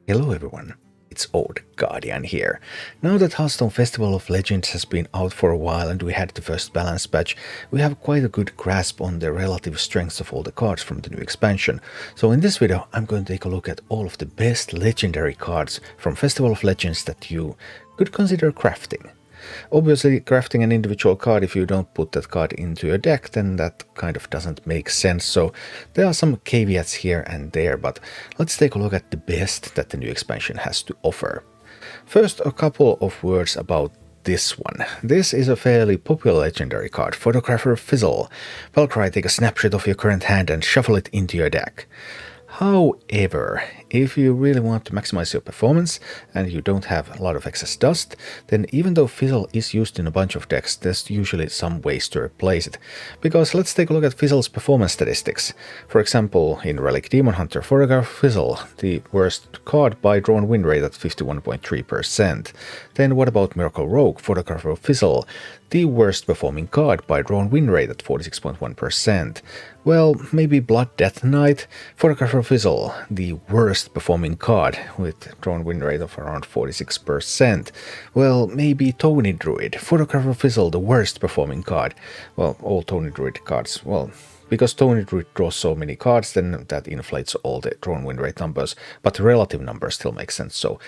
Hello everyone, it's Old Guardian here. Now that Hearthstone Festival of Legends has been out for a while and we had the first balance patch, we have quite a good grasp on the relative strengths of all the cards from the new expansion. So in this video I'm going to take a look at all of the best legendary cards from Festival of Legends that you could consider crafting. Obviously, crafting an individual card, if you don't put that card into your deck, then that kind of doesn't make sense. So there are some caveats here and there, but let's take a look at the best that the new expansion has to offer. First, a couple of words about this one. This is a fairly popular legendary card, Photographer Fizzle. Valkyrie, take a snapshot of your current hand and shuffle it into your deck. However, if you really want to maximize your performance and you don't have a lot of excess dust, then even though Fizzle is used in a bunch of decks, there's usually some ways to replace it. Because let's take a look at Fizzle's performance statistics. For example, in Relic Demon Hunter, Photograph Fizzle, the worst card by drawn win rate at 51.3%. Then what about Miracle Rogue, Photographer Fizzle, the worst performing card by drawn win rate at 46.1%. Well, maybe Blood Death Knight, Photographer Fizzle, the worst performing card with drawn win rate of around 46%. Well, maybe Tony Druid, Photographer Fizzle, the worst performing card. Well, all Tony Druid cards, well, because Tony Druid draws so many cards, then that inflates all the drawn win rate numbers, but the relative numbers still make sense, so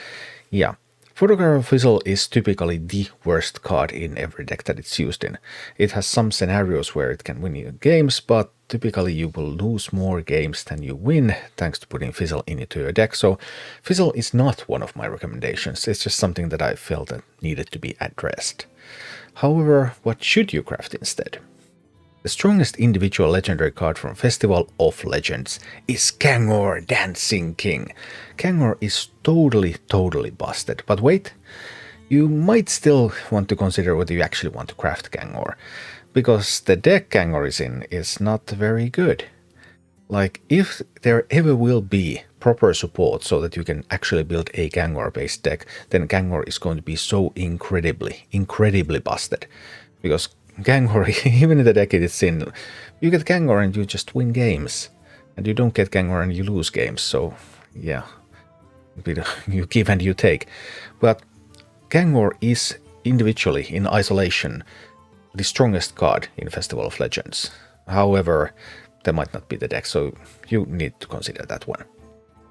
yeah. Photographer Fizzle is typically the worst card in every deck that it's used in. It has some scenarios where it can win you games, but typically you will lose more games than you win thanks to putting Fizzle into your deck, so Fizzle is not one of my recommendations, it's just something that I felt that needed to be addressed. However, what should you craft instead? The strongest individual legendary card from Festival of Legends is Kangor, Dancing King. Kangor is totally busted, but wait, you might still want to consider whether you actually want to craft Kangor, because the deck Kangor is in is not very good. Like, if there ever will be proper support so that you can actually build a Kangor based deck, then Kangor is going to be so incredibly busted, because Kangor, even in the deck it's in, you get Kangor and you just win games, and you don't get Kangor and you lose games, so yeah, you give and you take. But Kangor is individually, in isolation, the strongest card in Festival of Legends. However, that might not be the deck, so you need to consider that one.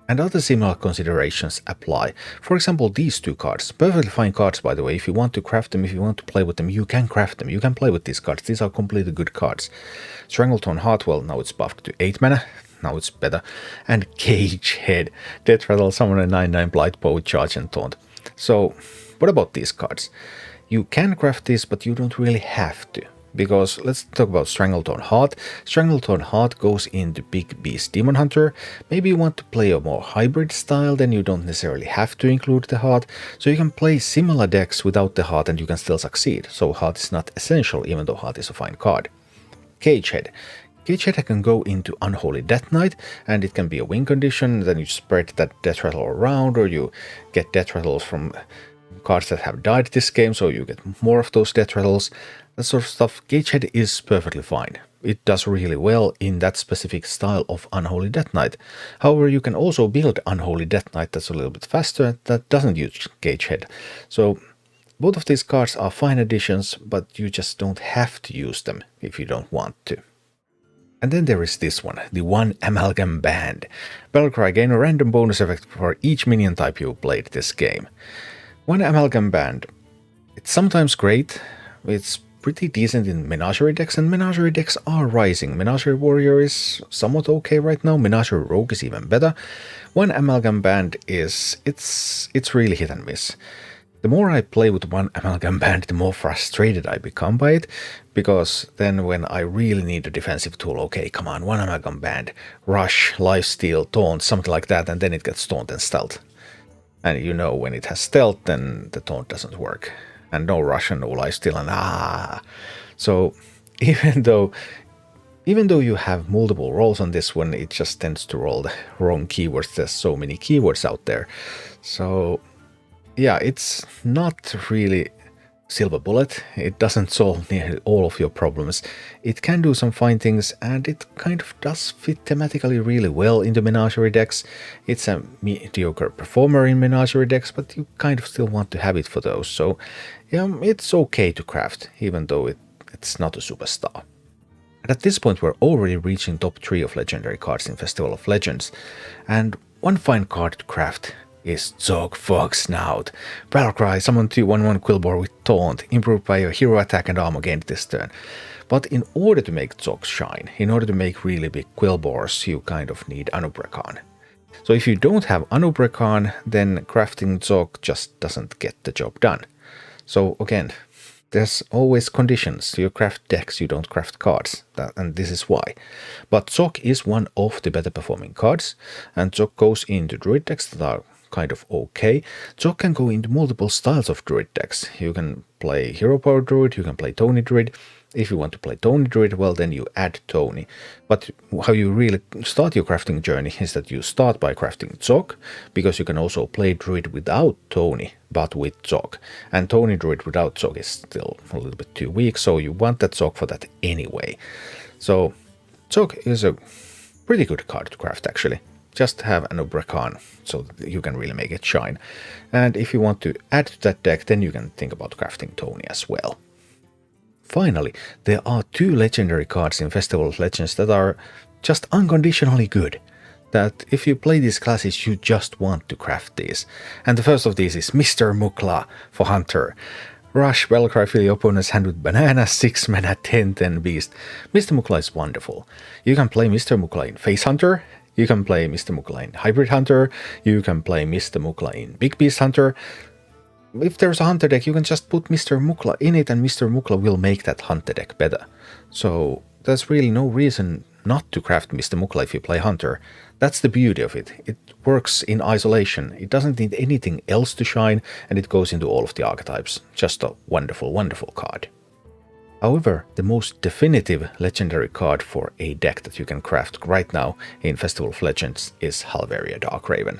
And other similar considerations apply. For example, these two cards, perfectly fine cards by the way, if you want to craft them, if you want to play with them, you can craft them, you can play with these cards, these are completely good cards. Stranglethorn Heart, well, now it's buffed to 8 mana, now it's better. And Cagehead, Death Rattle, Summon a 9/9 Blight Bow, Charge and Taunt. So, what about these cards? You can craft these, but you don't really have to. Because let's talk about Stranglethorn Heart. Stranglethorn Heart goes into Big Beast Demon Hunter. Maybe you want to play a more hybrid style, then you don't necessarily have to include the Heart. So you can play similar decks without the Heart and you can still succeed. So Heart is not essential, even though Heart is a fine card. Cagehead. Cagehead can go into Unholy Death Knight, and it can be a win condition, then you spread that Death Rattle around, or you get Death Rattles from cards that have died this game, so you get more of those Death Rattles. That sort of stuff. Cagehead is perfectly fine. It does really well in that specific style of Unholy Death Knight. However, you can also build Unholy Death Knight that's a little bit faster, that doesn't use Cagehead. So both of these cards are fine additions, but you just don't have to use them if you don't want to. And then there is this one, the One-Amalgam Band. Valkyrie, gain a random bonus effect for each minion type you played this game. One-Amalgam Band, it's sometimes great, it's pretty decent in Menagerie decks, and Menagerie decks are rising. Menagerie Warrior is somewhat okay right now, Menagerie Rogue is even better. One-Amalgam Band is, it's really hit and miss. The more I play with One-Amalgam Band, the more frustrated I become by it, because then when I really need a defensive tool, okay, come on, One-Amalgam Band, Rush, Lifesteal, Taunt, something like that, and then it gets Taunt and Stealth. And you know, when it has Stealth, then the Taunt doesn't work. And no Rush and no Lifesteal and So even though you have multiple rolls on this one, it just tends to roll the wrong keywords. There's so many keywords out there. So yeah, it's not really silver bullet. It doesn't solve nearly all of your problems. It can do some fine things, and it kind of does fit thematically really well into Menagerie decks. It's a mediocre performer in Menagerie decks, but you kind of still want to have it for those. So yeah, it's okay to craft, even though it's not a superstar. And at this point we're already reaching top 3 of legendary cards in Festival of Legends, and one fine card to craft is Zok Fogsnout. Battlecry, summon 2/1/1 Quillbore with Taunt, improved by your hero attack and armor gained this turn. But in order to make Zok shine, in order to make really big Quillbores, you kind of need Anub'akan. So if you don't have Anub'akan, then crafting Zok just doesn't get the job done. So again, there's always conditions. You craft decks, you don't craft cards, and this is why. But Zok is one of the better performing cards, and Zok goes into druid decks that are kind of okay. Zok can go into multiple styles of druid decks. You can play hero power druid, you can play Tony druid. If you want to play Tony druid, well then you add Tony. But how you really start your crafting journey is that you start by crafting Zok, because you can also play druid without Tony, but with Zok. And Tony druid without Zok is still a little bit too weak, so you want that Zok for that anyway. So Zok is a pretty good card to craft actually. Just have an Anub'akan so that you can really make it shine. And if you want to add to that deck, then you can think about crafting Tony as well. Finally, there are 2 legendary cards in Festival of Legends that are just unconditionally good. That if you play these classes, you just want to craft these. And the first of these is Mr. Mukla for Hunter. Rush, Battlecry, fill your opponent's hand with bananas, 6 mana, 10/10 beast. Mr. Mukla is wonderful. You can play Mr. Mukla in Face Hunter, you can play Mr. Mukla in Hybrid Hunter, you can play Mr. Mukla in Big Beast Hunter. If there's a Hunter deck, you can just put Mr. Mukla in it and Mr. Mukla will make that Hunter deck better. So there's really no reason not to craft Mr. Mukla if you play Hunter. That's the beauty of it. It works in isolation. It doesn't need anything else to shine, and it goes into all of the archetypes. Just a wonderful, wonderful card. However, the most definitive legendary card for a deck that you can craft right now in Festival of Legends is Halveria Darkraven.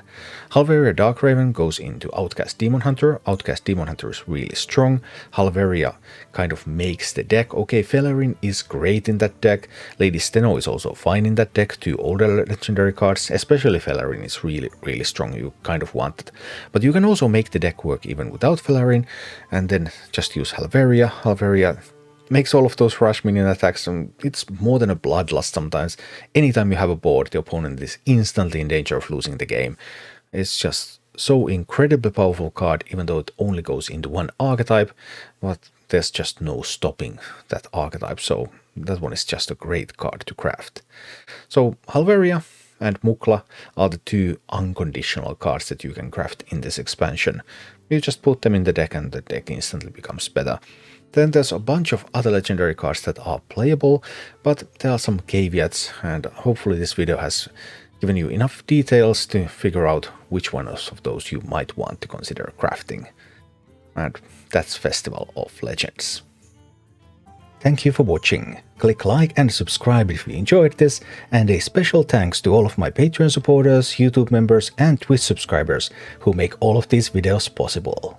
Halveria Darkraven goes into Outcast Demon Hunter. Outcast Demon Hunter is really strong. Halveria kind of makes the deck. Okay, Fellerin is great in that deck. Lady Steno is also fine in that deck. 2 older legendary cards, especially Fellerin is really, really strong. You kind of want it. But you can also make the deck work even without Fellerin, and then just use Halveria. Halveria makes all of those rush minion attacks, and it's more than a bloodlust sometimes. Anytime you have a board, the opponent is instantly in danger of losing the game. It's just so incredibly powerful card, even though it only goes into one archetype, but there's just no stopping that archetype, so that one is just a great card to craft. So Halveria and Mukla are the 2 unconditional cards that you can craft in this expansion. You just put them in the deck and the deck instantly becomes better. Then there's a bunch of other legendary cards that are playable, but there are some caveats, and hopefully this video has given you enough details to figure out which one of those you might want to consider crafting. And that's Festival of Legends. Thank you for watching. Click like and subscribe if you enjoyed this, and a special thanks to all of my Patreon supporters, YouTube members and Twitch subscribers who make all of these videos possible.